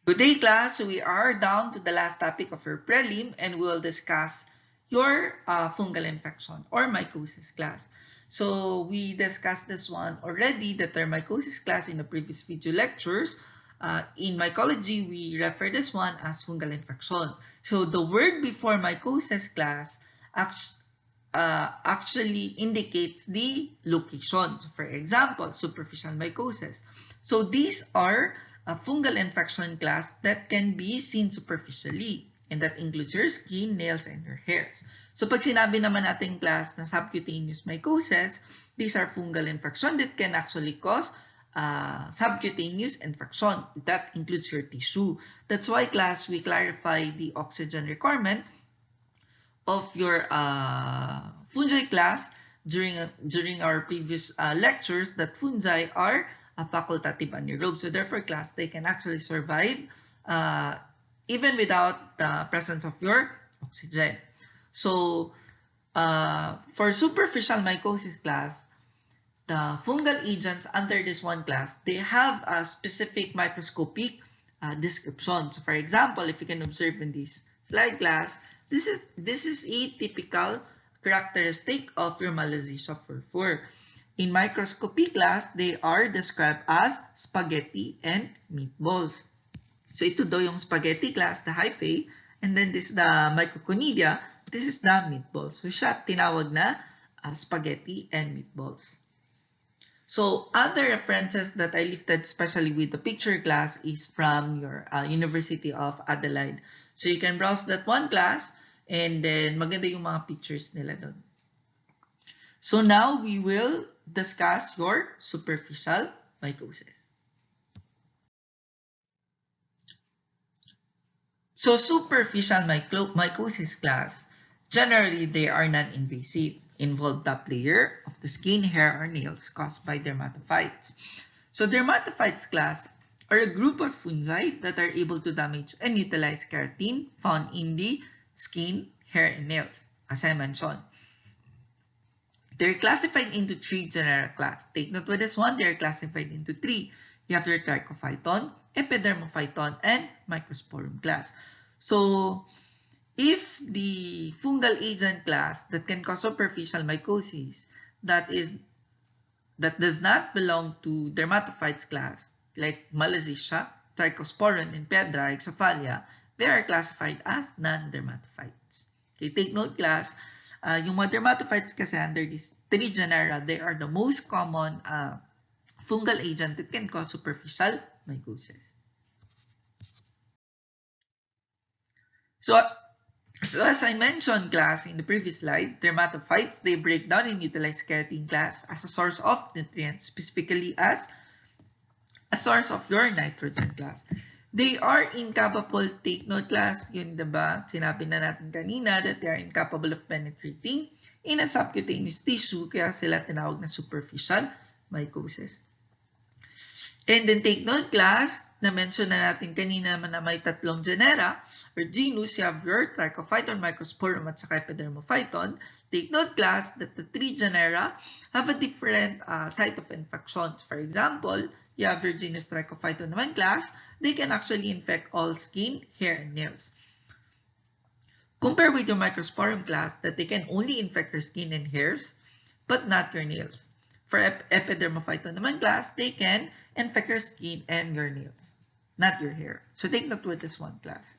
Good day, class. We are down to the last topic of your prelim and we'll discuss your fungal infection or mycosis class. So we discussed this one already, the term mycosis class in the previous video lectures. In mycology, we refer this one as fungal infection. So the word before mycosis class actually indicates the location. So for example, superficial mycosis. So these are a fungal infection class that can be seen superficially, and that includes your skin, nails, and your hairs. So pag sinabi naman natin class na subcutaneous mycosis, these are fungal infection that can actually cause subcutaneous infection. That includes your tissue. That's why class, we clarify the oxygen requirement of your fungi class during our previous lectures, that fungi are facultative anaerobe. So therefore, class, they can actually survive even without the presence of your oxygen. So for superficial mycosis class, the fungal agents under this one class, they have a specific microscopic description. So for example, if you can observe in this slide class, this is a typical characteristic of your Malassezia furfur. In microscopy class, they are described as spaghetti and meatballs. So ito daw yung spaghetti class, the hyphae, and then this is the Mycoconidia, this is the meatballs. So siya tinawag na spaghetti and meatballs. So other references that I lifted, especially with the picture class, is from your University of Adelaide. So you can browse that one class, and then maganda yung mga pictures nila doon. So now we will discuss your superficial mycosis. So superficial mycosis class, generally they are non-invasive, involve top layer of the skin, hair, or nails caused by dermatophytes. So dermatophytes class are a group of fungi that are able to damage and utilize keratin found in the skin, hair, and nails, as I mentioned. They're classified into three genera class. Take note with this one, they're classified into three. You have your Trichophyton, Epidermophyton, and Mycosporum class. So, if the fungal agent class that can cause superficial mycosis that does not belong to dermatophytes class, like Malassezia, Trichosporum, and Pedra, they are classified as non-dermatophytes. Okay, take note class, yung mga dermatophytes kasi under these three genera, they are the most common fungal agent that can cause superficial mycosis. So as I mentioned class in the previous slide, dermatophytes, they break down and utilize keratin class as a source of nutrients, specifically as a source of your nitrogen class. They are incapable, take note class, yun diba, sinabi na natin kanina that they are incapable of penetrating in a subcutaneous tissue, kaya sila tinawag na superficial mycosis. And then take note class, na-mention na natin kanina naman na may tatlong genera or genus, you have your Trichophyton, Mycosporum, at saka Epidermophyton. Take note class that the three genera have a different site of infections. For example, you have your genus Trichophyton naman class, they can actually infect all skin, hair, and nails. Compare with your Mycosporum class that they can only infect your skin and hairs, but not your nails. For Epidermophyton naman class, they can infect your skin and your nails, not your hair. So take note with this one class.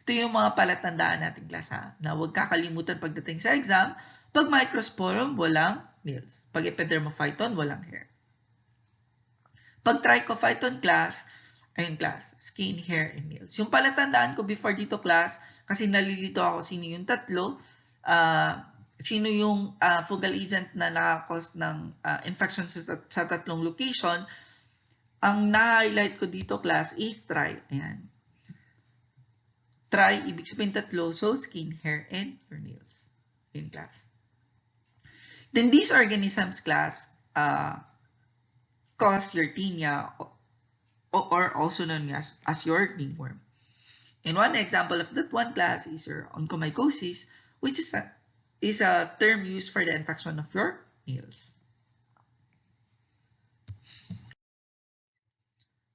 Ito yung mga palatandaan natin class ha, na huwag kakalimutan pagdating sa exam. Pag Mycosporum, walang nails. Pag Epidermophyton, walang hair. Pag Trichophyton class, ayun class, skin, hair, and nails. Yung palatandaan ko before dito class, kasi nalilito ako sino yung tatlo, sino yung fungal agent na nakakos ng infection sa tatlong location. Ang na-highlight ko dito class is tri. Ayan. Tri, ibig sabihin tatlo, so skin, hair, and your nails. In class. Then these organisms class cause your tinea, or also known as your ringworm. And one example of that one class is your onychomycosis, which is a term used for the infection of your nails.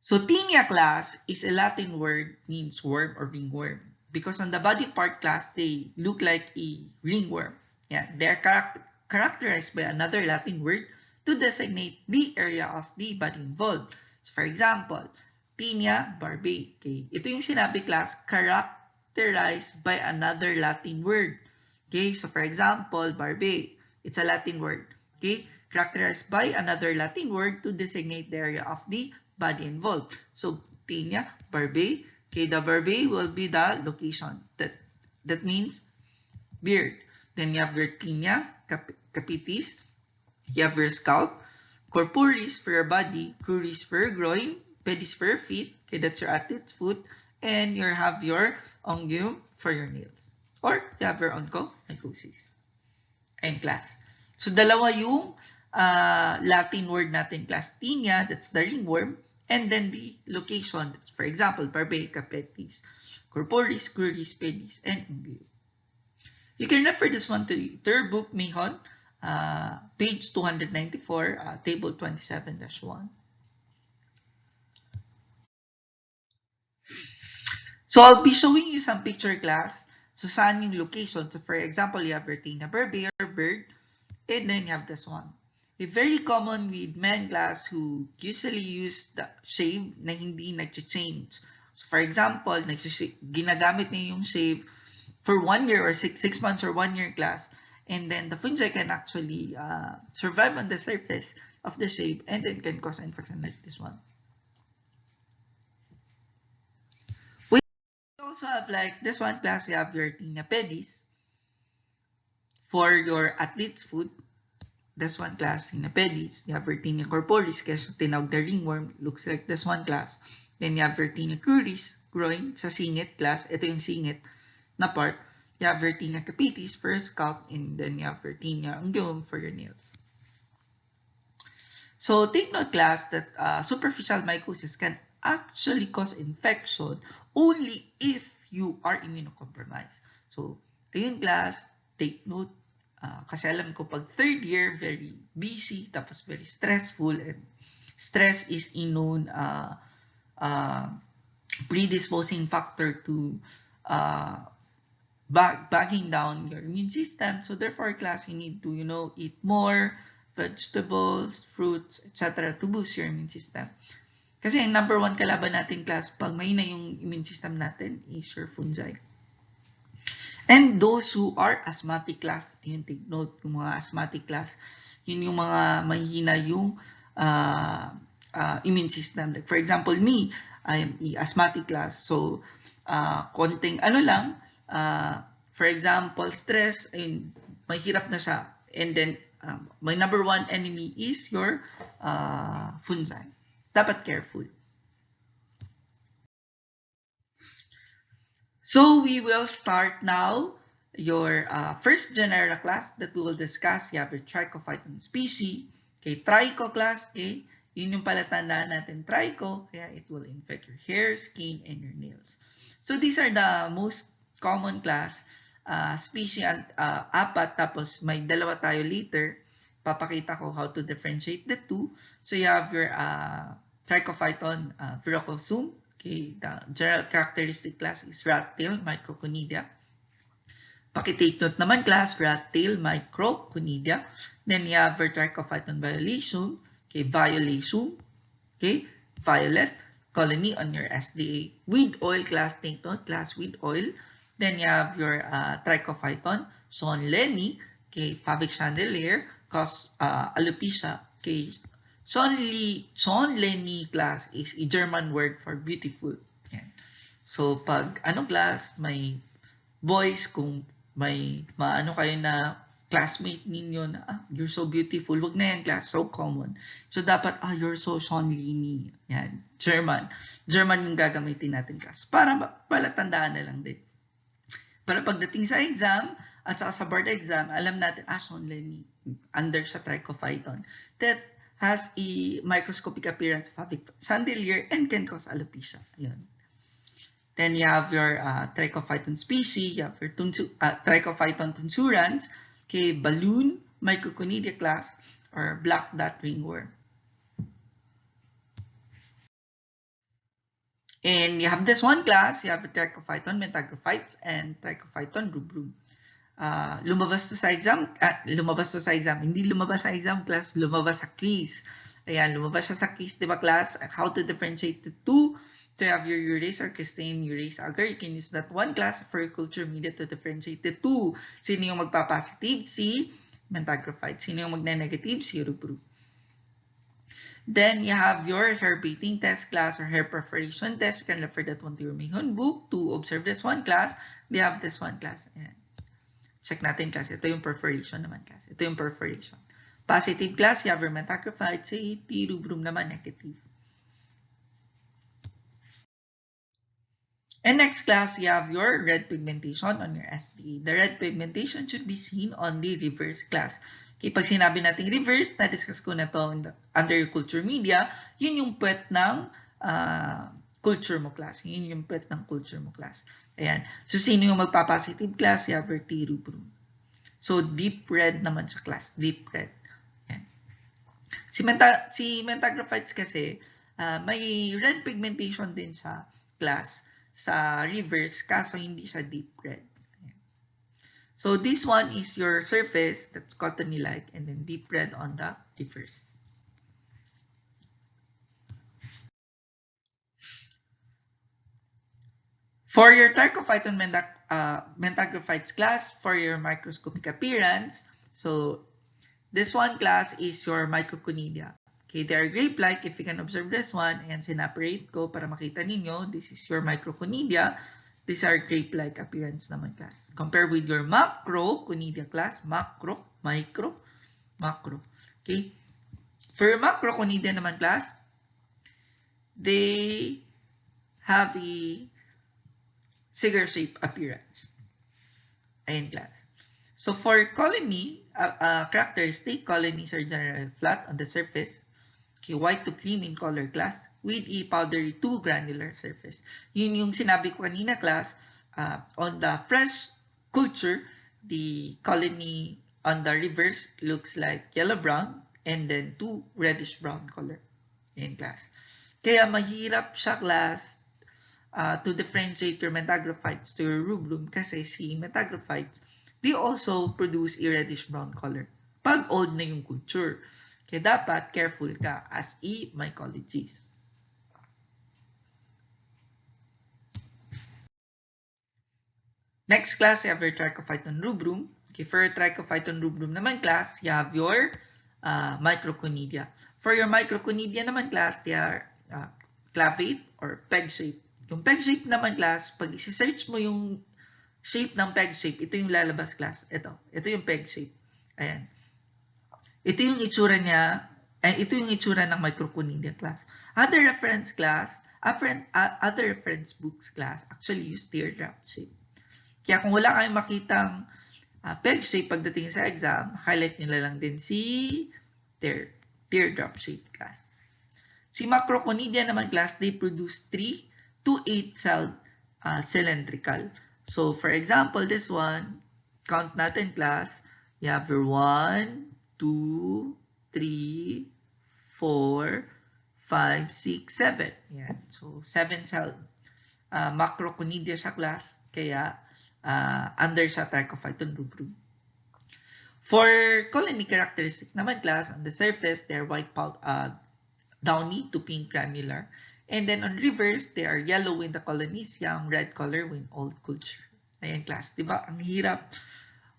So Tinea class is a Latin word means worm or ringworm. Because on the body part class, they look like a ringworm. Yeah, they are characterized by another Latin word to designate the area of the body involved. So for example, Tinea barbae. Okay, ito yung sinabi class, characterized by another Latin word. Okay, so for example, barbae, it's a Latin word. Okay, characterized by another Latin word to designate the area of the body involved. So Tinea barbae. Okay, the barbae will be the location. That means beard. Then you have your tinea capitis. You have your scalp. Corporis for your body. Cruris for your groin. Pedis for your feet. Okay, that's your athlete's foot. And you have your unguium for your nails. Or you have your onychomycosis. And class. So dalawa yung Latin word natin class. Tinea, that's the ringworm. And then the location, that's for example, barbae, capitis, corporis, cruris, pedis, and unguium. You can refer this one to their book, Mahon, page 294, table 27-1. So I'll be showing you some picture class. So saan yung location? So for example, you have your tinea barbae or bird, and then you have this one. A very common with men class who usually use the shave na hindi nag-change. So for example, ginagamit niya yung shave for 1 year or 6 months or 1 year class, and then the fungi can actually survive on the surface of the shave and then can cause infection like this one. We also have like this one class, you have your tinea pedis for your athlete's foot. This one class, tinea pedis. You have your tinea corporis, kasi tinawag na ringworm, looks like this one class. Then you have your tinea cruris, groin, sa singit class. Ito yung singit na part. You have your tinea capitis for your scalp, and then you have your tinea unguium for your nails. So take note class that superficial mycosis can actually cause infection only if you are immunocompromised. So ayun class, take note. Kasi alam ko pag third year, very busy, tapos very stressful, and stress is a known predisposing factor to bagging down your immune system. So therefore, class, you need to, eat more vegetables, fruits, etc. to boost your immune system. Kasi ang number one kalaban natin, class, pag mahina yung immune system natin is your fungi. And those who are asthmatic class, yun, take note, yung mga asthmatic class, yun yung mga mahina yung immune system. Like for example, me, I am asthmatic class. So, konting lang, for example, stress, ayun, mahirap na siya. And then, my number one enemy is your fungi. Dapat careful. So we will start now your first genera class that we will discuss. You have your trichophyton species. Okay, tricho class, okay, yun yung palatandaan natin, tricho, kaya it will infect your hair, skin, and your nails. So these are the most common class species, apat, tapos may dalawa tayo later. Papakita ko how to differentiate the two. So you have your trichophyton virocosum. Okay, the general characteristic class is rat-tail Microconidia. Pakitake note naman class, rat-tail Microconidia. Then you have your trichophyton violation. Okay, violation. Okay, violet colony on your SDA. With oil class, take note class with oil. Then you have your trichophyton Sonleni. Okay, fabric chandelier cause alopecia. Okay, Sonleni class is a German word for beautiful. Yan. So, pag class, may boys, kung may maano kayo na classmate ninyo na, you're so beautiful, wag na yan class, so common. So, dapat, you're so Sonleni. Yan, German. German yung gagamitin natin class. Para palatandaan na lang din. Para pagdating sa exam, at saka sa board exam, alam natin, Sonleni, under sa trichophyton. That has a microscopic appearance of fabric chandelier and can cause alopecia. Yun. Then you have your trichophyton species, you have your trichophyton tunsurans, okay, balloon, Mycoconidia class, or black dot ringworm. And you have this one class, you have Trichophyton, Metagrophytes, and Trichophyton rubrum. Lumabas to sa exam, hindi lumabas sa exam class, lumabas sa quiz. Ayan, lumabas siya sa quiz, di ba class? How to differentiate the two. So you have your urease or crystalline urease agar. You can use that one class for your culture media to differentiate the two. Sino yung magpa-positive? Si Metagrophyte. Sino yung magne-negative? Si rubrum. Then you have your hair baiting test class or hair perforation test. You can refer that one to your Mayhon book to observe this one class. We have this one class. Ayan. Check natin class. Ito yung perforation naman class. Ito yung perforation. Positive class, you have your Metagrophyte. Sa rubrum naman, negative. And next class, you have your red pigmentation on your SDA. The red pigmentation should be seen on the reverse class. Okay, pag sinabi natin reverse, na-discuss ko na to under your culture media, yun yung puwet ng culture mo class. Yun yung puwet ng culture mo class. Ayan. So, sino yung magpa-positive class? You have your T rubrum. So, deep red naman sa class. Deep red. Ayan. Si Metagrophytes kasi, may red pigmentation din sa class. Sa reverse, kaso hindi siya deep red. Ayan. So, this one is your surface, that's cottony-like, and then deep red on the reverse. For your Trichophyton Metagrophytes class, for your microscopic appearance, so this one class is your Mycoconidia. Okay, they are grape-like. If you can observe this one, and sinaparate ko para makita ninyo, this is your Microconidia. These are grape-like appearance naman class. Compare with your Macroconidia class, macro. Okay. For your Macroconidia naman class, they have a cigar-shaped appearance. Ayan class. So for colony, characteristic, colonies are generally flat on the surface. Okay, white to cream in color class with a powdery to granular surface. Yun yung sinabi ko kanina class, on the fresh culture, the colony on the reverse looks like yellow-brown and then to reddish-brown color in class. Kaya mahirap siya class to differentiate your Metagrophytes to your rubrum kasi si Metagrophytes, they also produce a reddish-brown color pag old na yung culture. Kaya dapat careful ka as a mycologist. Next class, you have your Trichophyton rubrum. Okay, for your Trichophyton rubrum naman class, you have your Microconidia. For your Microconidia naman class, they are clavate or peg shape. Yung peg shape naman class, pag isi-search mo yung shape ng peg shape, ito yung lalabas class. Ito yung peg shape. Ayan. Ito yung itsura niya, ito yung itsura ng Microconidia class. Other reference books class actually use teardrop shape. Kaya kung wala kayong makitang peg shape pagdating sa exam, highlight nyo lang din si teardrop shape class. Si Macroconidia naman class, they produce 3 to 8 cell cylindrical. So for example, this one, count natin class, you have your 1, 2, 3, 4, 5, 6, 7. Yan. So, 7 cell. Macroconidia siya class. Kaya, under siya Trichophyton rubrum. For colony characteristic naman class, on the surface, they're white downy to pink granular. And then on reverse, they are yellow in the colonies, yung red color when old culture. Ayan class. Diba? Ang hirap.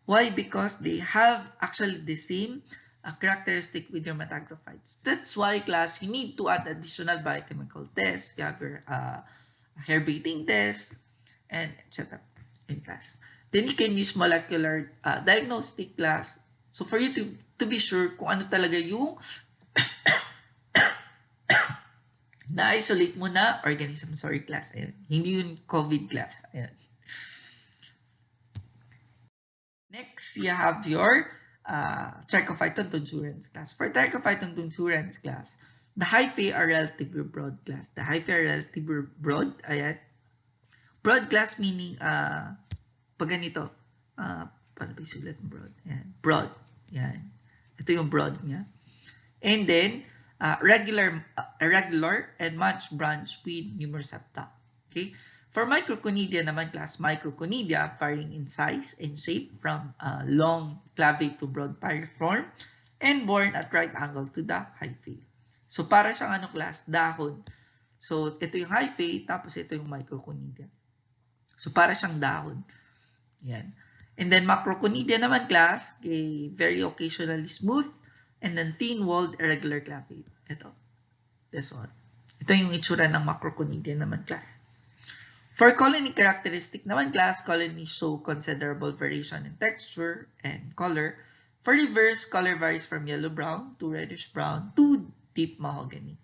Why? Because they have actually the same characteristic with your Metagrophytes. That's why, class, you need to add additional biochemical tests. You have your hair baiting test, and etc. in class. Then you can use molecular diagnostic class. So for you to be sure kung ano talaga yung na-isolate mo na organism. Sorry, class. Ayan. Hindi yung COVID class. Ayan. Next, you have your Trichophyton tonsurans class. For Trichophyton tonsurans class, the hyphae are relatively broad class. The hyphae are relatively broad. Ayan. Broad class meaning, pag ganito, paano ba isulat broad? Ayan. Broad. Ayan. Ito yung broad niya. And then, irregular, and much branched with numerous septa. Okay? For microconidia naman class, microconidia varying in size and shape from long clavate to broad piriform and born at right angle to the hyphae. So para siyang class, dahon. So ito yung hyphae, tapos ito yung microconidia. So para siyang dahon. Yan. And then macroconidia naman class, okay, very occasionally smooth, and then thin-walled irregular clavate. Ito. This one. Ito yung itsura ng macroconidia naman class. For colony characteristic naman class, colonies show considerable variation in texture and color. For reverse, color varies from yellow-brown to reddish-brown to deep mahogany.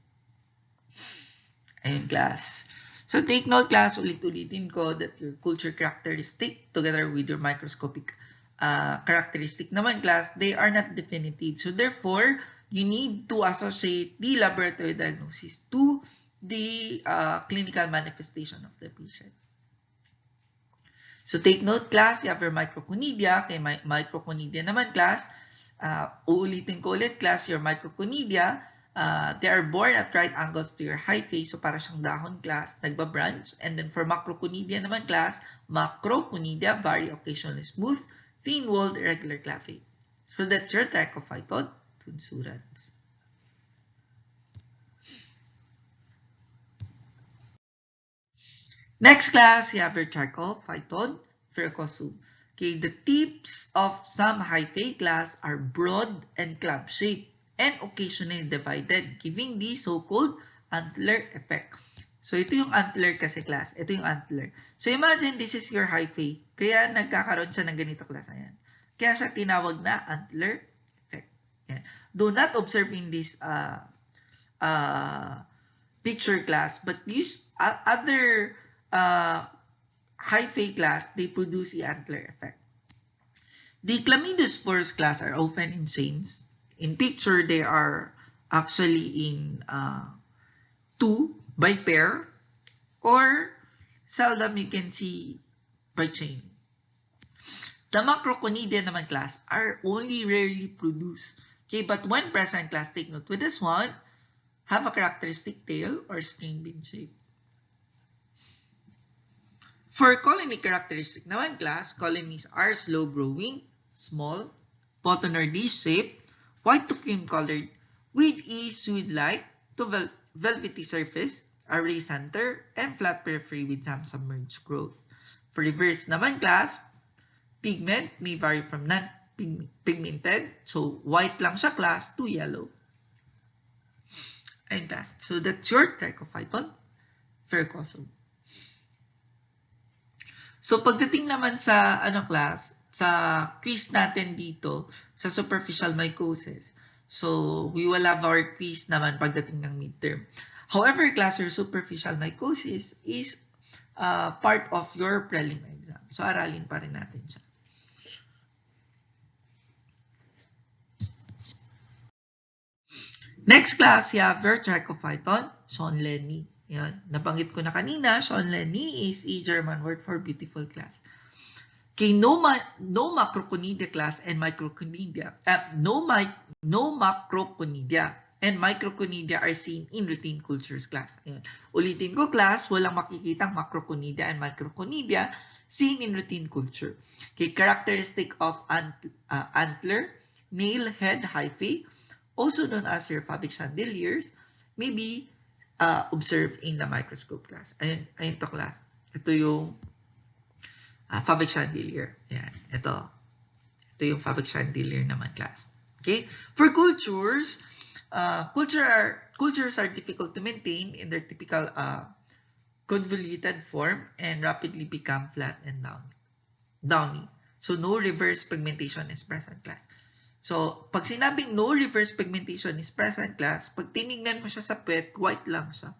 Ayun class. So take note class, ulit-ulitin ko that your culture characteristic together with your microscopic characteristic naman class, they are not definitive. So therefore, you need to associate the laboratory diagnosis to the clinical manifestation of the patient. So take note class, you have your microconidia. Kay microconidia naman class, uulitin ko ulit class, your microconidia, they are born at right angles to your hyphae. So para siyang dahon class, nagbabranch. And then for macroconidia naman class, macroconidia, very occasionally smooth, thin-walled, irregular clavate. So that's your trichophyton tunsurans. Next class, you have your trichophyton verrucosum. Okay, the tips of some hyphae class are broad and club-shaped and occasionally divided, giving the so-called antler effect. So, ito yung antler kasi class. Ito yung antler. So, imagine this is your hyphae. Kaya nagkakaroon siya ng ganito class. Ayan. Kaya siya tinawag na antler effect. Ayan. Do not observe in this picture class, but use other hyphae class, they produce the antler effect. The chlamydospores class are often in chains. In picture, they are actually in two by pair, or seldom you can see by chain. The macroconidia naman class are only rarely produced. Okay, but when present class, take note with this one, have a characteristic tail or string bean shape. For colony characteristic naman class, colonies are slow-growing, small, button or disc-shaped, white to cream colored, with a suede-like to velvety surface, a raised center, and flat periphery with some submerged growth. For reverse naman class, pigment may vary from non-pigmented, so white lang siya class to yellow. And class, so that's your trichophyton verrucosum. So, pagdating naman sa, class, sa quiz natin dito, sa superficial mycosis. So, we will have our quiz naman pagdating ng midterm. However, class, your superficial mycosis is part of your prelim exam. So, aralin pa rin natin siya. Next class, you have your trichophyton, Sean Lenny. Yan. Nabanggit ko na kanina, Sean Lenny is a German word for beautiful class. Okay, no macroconidia class and microconidia. No macroconidia and microconidia are seen in routine cultures class. Ayan. Ulitin ko class, walang makikitang macroconidia and microconidia seen in routine culture. Okay, characteristic of antler, nail head hyphae, also known as your fabric chandeliers, may be observed in the microscope class. Ayun to class. Ito yung fabric chandelier. Ayan. Ito yung fabric chandelier naman class. Okay? For cultures, cultures are difficult to maintain in their typical convoluted form and rapidly become flat and downy. So, no reverse pigmentation is present class. So, pag sinabing no reverse pigmentation is present class, pag tinignan mo siya sa PET, white lang siya.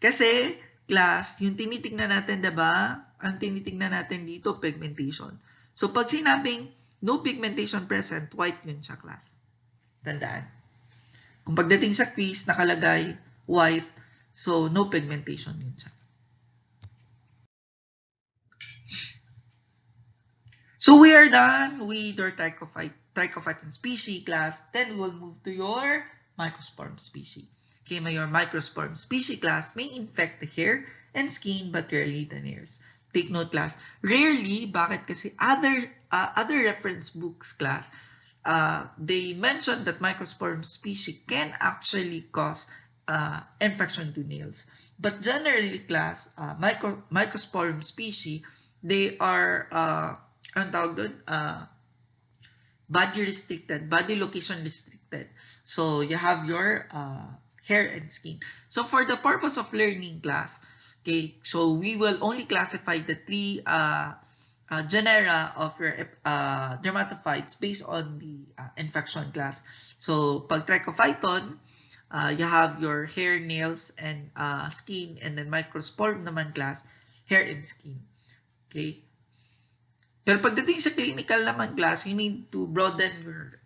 Kasi, class, yung tinitignan natin, diba? Ang tinitignan natin dito, pigmentation. So, pag sinabing no pigmentation present, white yun siya, class. Tandaan. Kung pagdating sa quiz, nakalagay white, so no pigmentation yun siya. So we are done with our trichophyton species class. Then we'll move to your microsporum species. Okay, your microsporum species class may infect the hair and skin but rarely the nails. Take note class, rarely, bakit? Kasi other reference books class, they mentioned that microsporum species can actually cause infection to nails. But generally class, microsporum species, they are body restricted, body location restricted. So you have your hair and skin. So for the purpose of learning class, okay, so we will only classify the three genera of your dermatophytes based on the infection class. So pag trichophyton, you have your hair, nails, and skin, and then microsporum naman class, hair and skin. Okay. Pero pagdating sa clinical naman class, you need to broaden your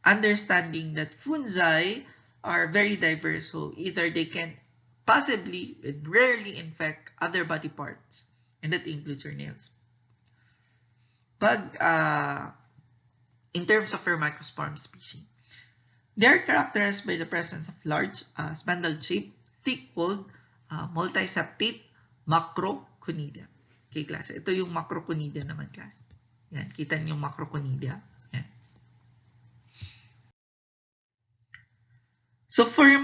understanding that fungi are very diverse. So either they can possibly and rarely infect other body parts, and that includes your nails. In terms of your microsporum species, they are characterized by the presence of large, spindle-shaped, thick-walled, multiseptate macroconidia. Okay, class. Ito yung macroconidia naman, class. Yan, kita niyo yung macroconidia. Yan. So, for your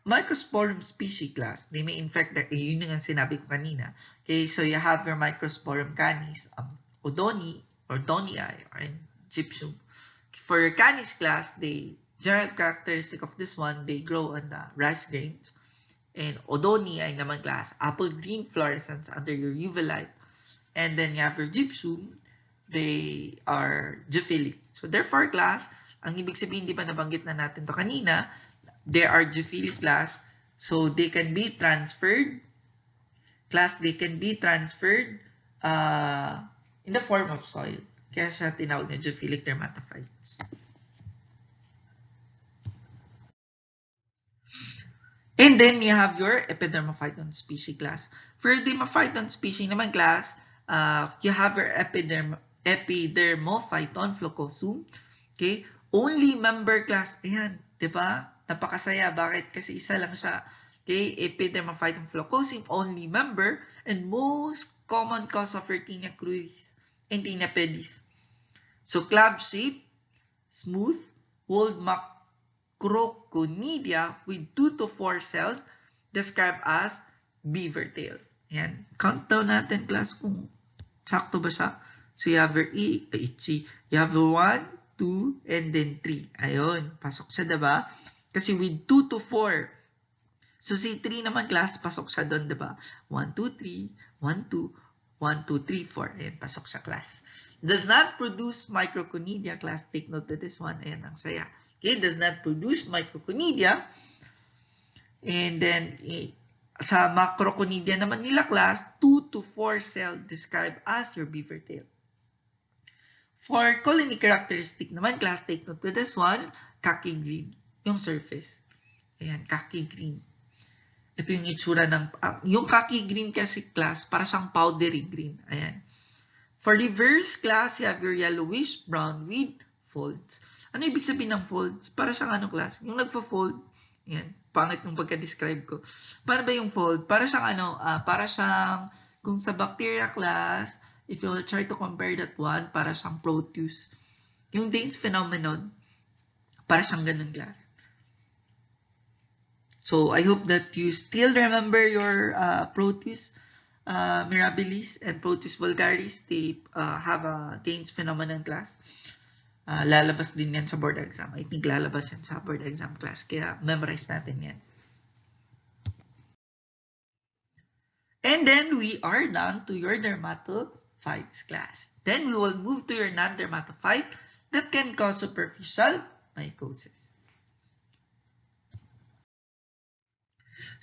microsporum species class, they may infect, yun yung sinabi ko kanina. Okay, so you have your microsporum canis, odoni, or donii, and gypsum. For your canis class, the general characteristic of this one, they grow on the rice grains. And odoni ay naman class, apple green fluorescence under your UV light. And then you have your gypsum, they are geophilic. So therefore class, ang ibig sabihin, di ba nabanggit na natin to kanina, they are geophilic class, so they can be transferred. Class, they can be transferred in the form of soil. Kaya siya tinawag na geophilic dermatophytes. And then you have your epidermophyton species class. For dermophyton species naman class, you have your epidermophyton flocosum. Okay? Only member class. Ayan, di ba? Napakasaya. Bakit? Kasi isa lang siya. Okay? Epidermophyton flocosum, only member, and most common cause of Tinea cruris and Tinea pedis. So, club shape, smooth, walled macroconidia with 2 to 4 cells described as beaver tail. Yan. Count down natin class kung sakto ba siya. So you have your you have 1, 2, and then 3. Ayun. Pasok siya, diba? Kasi with 2 to 4. So si 3 naman class, pasok siya doon, diba? 1, 2, 3, 1, 2, 1, 2, 3, 4. Ayan, pasok siya class. Does not produce microconidia class. Take note to this one. Ayan, ang saya. Okay, does not produce microconidia. And then, sa macroconidia naman nila class, 2 to 4 cell described as your beaver tail. For colony characteristic naman class, take note with this one, khaki green, yung surface. Ayan, khaki green. Ito yung itsura ng, yung khaki green kasi class, para siyang powdery green. Ayan. For reverse class, you have your yellowish brown with folds. Ano ibig sabihin ng folds? Para siyang ano class? Yung nagpo-fold. Ayan. Pangit nung pagka-describe ko. Paano ba yung fold? Para siyang ano, para siyang, kung sa bacteria class, if you will try to compare that one, para siyang proteus. Yung Dane's phenomenon, para siyang ganun class. So, I hope that you still remember your proteus mirabilis and proteus vulgaris. They have a Dane's phenomenon class. Lalabas din yan sa board exam. I think lalabas yan sa board exam class. Kaya memorize natin yan. And then we are done to your dermatophytes class. Then we will move to your non-dermatophyte that can cause superficial mycosis.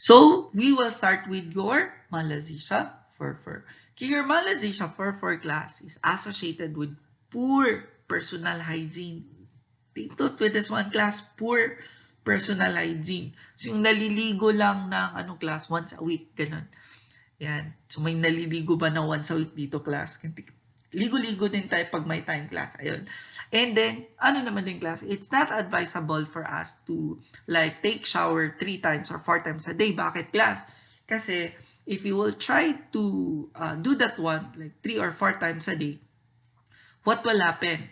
So we will start with your Malassezia furfur. Your Malassezia furfur class is associated with poor personal hygiene. Take note with this one class, poor personal hygiene. So yung naliligo lang ng class, once a week, ganun. Yan. So may naliligo ba na once a week dito class? ligo-ligo din tayo pag may time class. Ayun. And then, ano naman din class, it's not advisable for us to like take shower 3 times or 4 times a day. Bakit class? Kasi if you will try to do that one, like 3 or 4 times a day, what will happen?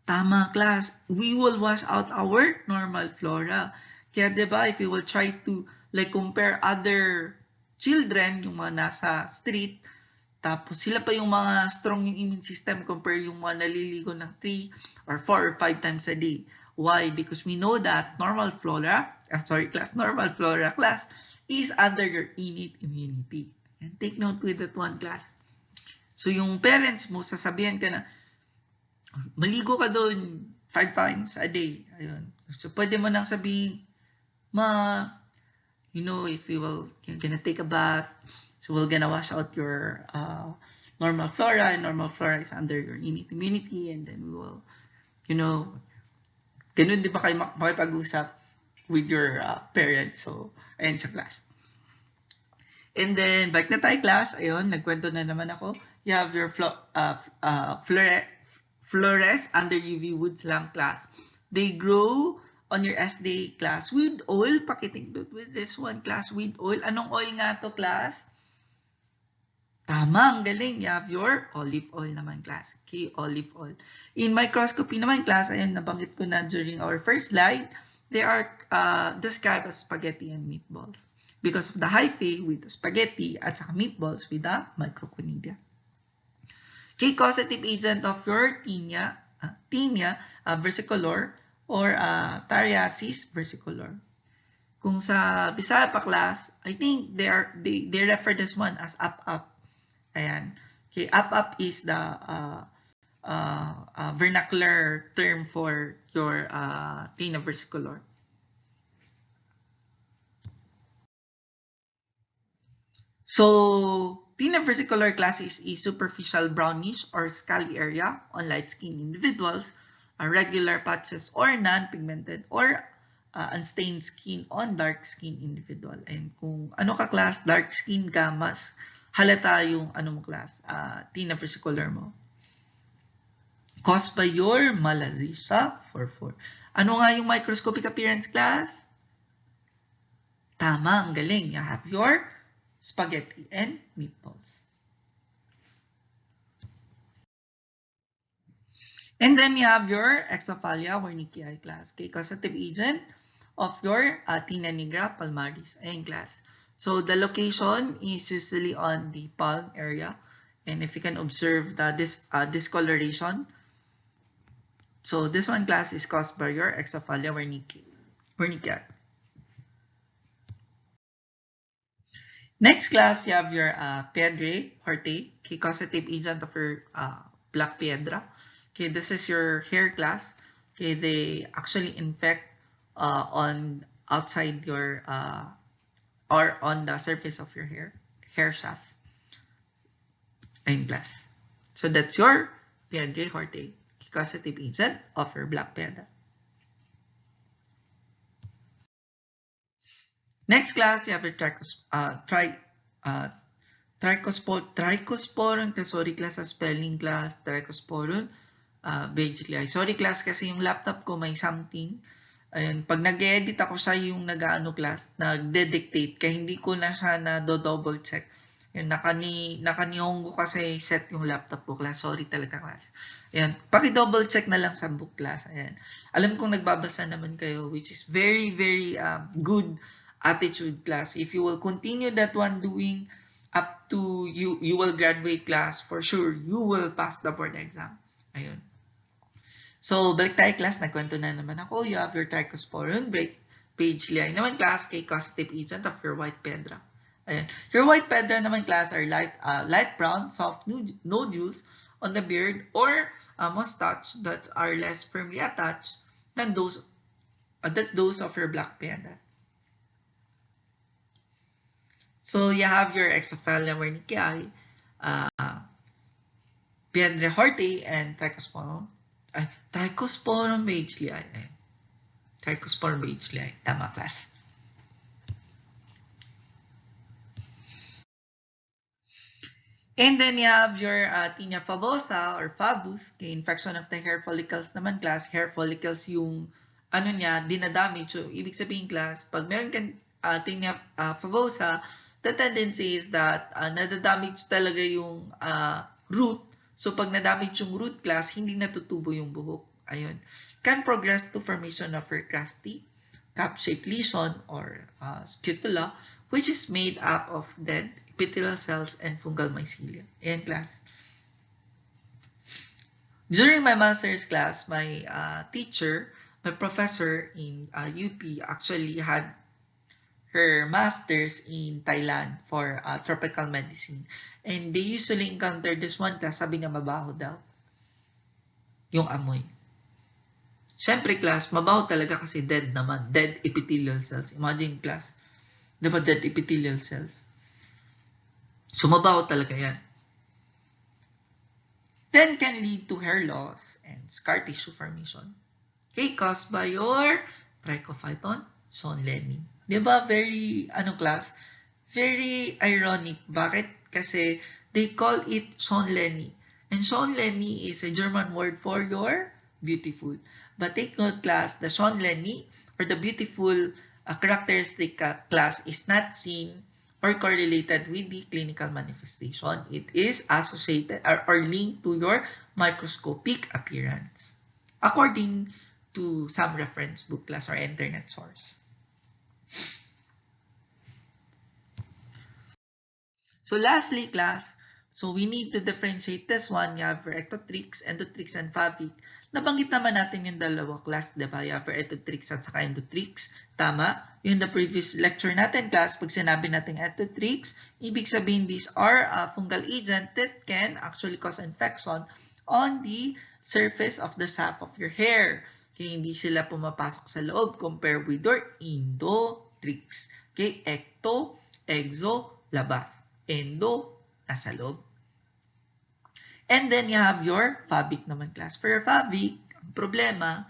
Tama class, we will wash out our normal flora. Kaya diba, if you will try to like compare other children, yung mga nasa street, tapos sila pa yung mga strong yung immune system compare yung mga naliligo ng 3 or 4 or 5 times a day. Why? Because we know that normal flora class is under your innate immunity. And take note with that one class. So yung parents mo, sasabihan ka na, maligo ka doon 5 times a day. Ayun. So pwede mo nang sabihin, you know, if you're gonna take a bath, so we're gonna wash out your normal flora, and normal flora is under your innate immunity, and then we will, you know, ganun di ba kayo makipag-usap with your parents? So, ayun sa class. And then, back na tayo class, ayun, nagkwento na naman ako. You have your flores under UV woods lamp class. They grow on your SD class with oil. Pakitindot with this one class with oil. Anong oil nga to class? Tama, ang galing. You have your olive oil naman class. Okay, olive oil. In microscopy naman class, ayan, nabanggit ko na during our first slide, they are described as spaghetti and meatballs because of the hyphae with the spaghetti at saka meatballs with the microconidia. Okay, causative agent of your tinea versicolor or Theriasis versicolor. Kung sa Bisaya pa class, I think they refer this one as up. Ayan. Okay, up is the vernacular term for your tinea versicolor. So, tinea versicolor class is a superficial brownish or scaly area on light-skinned individuals, regular patches or non-pigmented or unstained skin on dark-skinned individual. And kung ano ka class, dark skin ka, mas halata yung ano mo class, tinea versicolor mo. Caused by your Malassezia 44. Ano nga yung microscopic appearance class? Tama, ang galing. You have your spaghetti and meatballs. And then you have your Exophalia wernickeae class. Okay, causative agent of your tinea nigra palmaris. Ayan class. So the location is usually on the palm area. And if you can observe the discoloration. So this one class is caused by your Exophalia wernickeae. Next class, you have your Piedrae hortae, okay, causative agent of your black piedra. Okay, this is your hair class. Okay, they actually infect on outside your or on the surface of your hair shaft. Ayun class. So that's your Piedrae hortae, causative agent of your black piedra. Next class, you have your trichosporon. Sorry class sa spelling class. Trichosporon. Basically, sorry class kasi yung laptop ko may something. Ayun, pag nag-edit ako siya yung nag-ano class, nagde-dictate. Kaya hindi ko na siya na-double check. Yun, nakanihongo kasi set yung laptop ko class. Sorry talaga class. Ayan, paki-double check na lang sa book class. Ayan. Alam kong nagbabasa naman kayo, which is very, very good attitude class. If you will continue that one doing up to you will graduate class, for sure, you will pass the board exam. Ayun. So, balik tayo class, nagkwento na naman ako. You have your trichosporon, page liay naman class, kay causative agent of your white pedra. Ayun. Your white pedra naman class are light brown, soft nodules on the beard or mustache that are less firmly attached than those of your black pedra. So you have your Exophalia wernickeae, Piedrae hortae, and Trichosporon. Trichosporon bageliae. Trichosporon bageliae. Tama class. And then you have your tinea favosa or favus, okay, infection of the hair follicles naman class. Hair follicles yung ano niya, dinadamage. So, ibig sabihin class, pag meron kang tinea favosa, the tendency is that nadadamage talaga yung root. So, pag nadamage yung root class, hindi natutubo yung buhok. Ayun. Can progress to formation of hair crusty, cup-shaped lesion, or scutula, which is made up of dead epithelial cells and fungal mycelium. Ayan, class. During my master's class, my teacher, my professor in UP actually had her master's in Thailand for tropical medicine. And they usually encounter this one class, sabi niya mabaho daw yung amoy. Siyempre, class, mabaho talaga kasi dead naman. Dead epithelial cells. Imagine, class. Diba dead epithelial cells? So, mabaho talaga yan. Then can lead to hair loss and scar tissue formation. Okay, caused by your trichophyton Sean-Lenny. Diba very, class? Very ironic. Bakit? Kasi they call it Sean-Lenny. And Sean-Lenny is a German word for your beautiful. But take note, class, the Sean-Lenny or the beautiful characteristic class is not seen or correlated with the clinical manifestation. It is associated or linked to your microscopic appearance, according to some reference book class or internet source. So lastly, class, so we need to differentiate this one. You have your ectotrix, endotrix, and favic. Nabanggit naman natin yung dalawa class, diba? You have your ectotrix at saka endotrix. Tama? Yung the previous lecture natin, class, pag sinabi natin ectotrix, ibig sabihin these are fungal agent that can actually cause infection on the surface of the shaft of your hair. Okay, hindi sila pumapasok sa loob compare with your endotrix. Okay, ecto, exo, labas. Endo, nasa loob. And then you have your favic naman, class. For your favic, ang problema,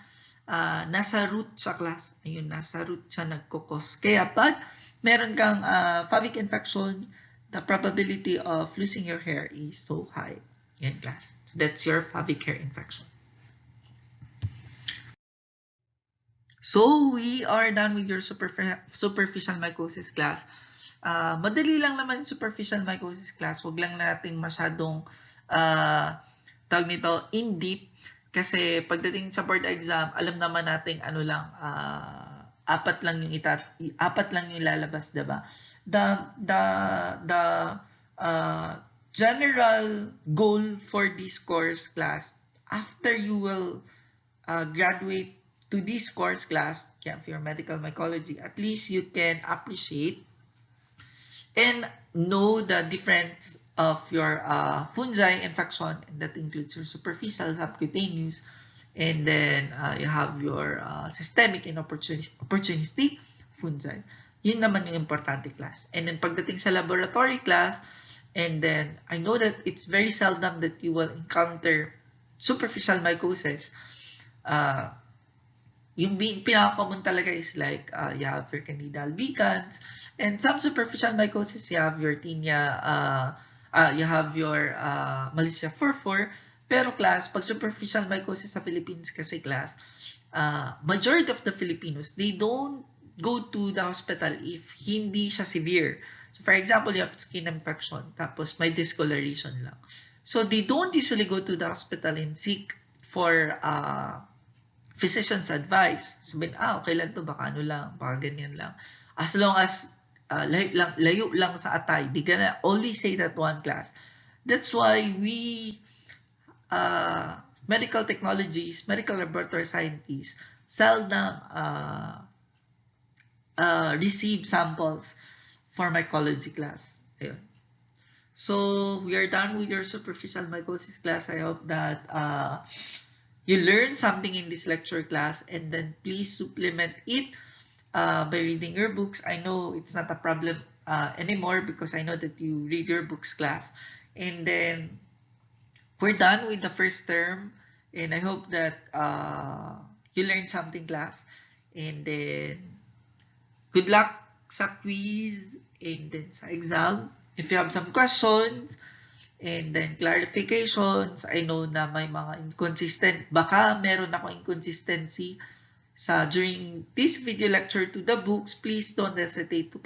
nasa root sa class. Ayun, nasa root siya nagkukos. Kaya pag meron kang favic infection, the probability of losing your hair is so high. Yan, class. That's your favic hair infection. So, we are done with your superficial mycosis, class. Madali lang naman superficial mycosis, class. Huwag lang natin masyadong tawag nito in-deep kasi pagdating sa board exam, alam naman natin ano lang apat lang yung ilalabas, 'di ba? The general goal for this course, class, after you will graduate to this course, class, for your medical mycology, at least you can appreciate and know the difference of your fungi infection, and that includes your superficial, subcutaneous, and then you have your systemic and opportunistic fungi. Yun naman yung importante, class. And then pagdating sa laboratory, class, and then I know that it's very seldom that you will encounter superficial mycosis. Yung pinaka-common talaga is like you have your Candida albicans, and some superficial mycosis, you have your tinea, you have your Malassezia furfur. Pero class, pag superficial mycosis sa Philippines kasi, class, majority of the Filipinos, they don't go to the hospital if hindi siya severe. So for example, you have skin infection, tapos may discoloration lang. So they don't usually go to the hospital and seek for physician's advice. Sabihin, okay lang to, baka ano lang, baka ganyan lang. As long as layo lang sa atay, they gonna only say that one, class. That's why we, medical technologies, medical laboratory scientists, seldom receive samples for mycology, class. Ayun. So, we are done with your superficial mycosis, class. I hope that you learned something in this lecture, class, and then please supplement it by reading your books. I know it's not a problem anymore because I know that you read your books, class. And then we're done with the first term, and I hope that you learned something, class. And then good luck sa quiz and then sa exam. If you have some questions, And then clarifications, I know na may mga inconsistent, baka meron ako inconsistency during this video lecture to the books. Please don't hesitate to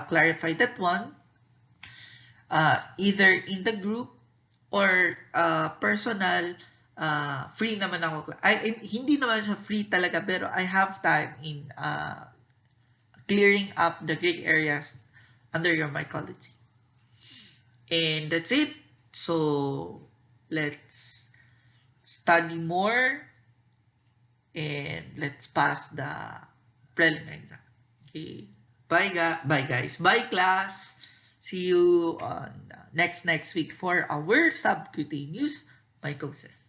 clarify that one, either in the group or personal. Free naman ako. Hindi naman siya free talaga, pero I have time in clearing up the gray areas under your mycology. And that's it. So let's study more and let's pass the preliminary exam. Okay. Bye guys. Bye class. See you on next week for our subcutaneous mycosis.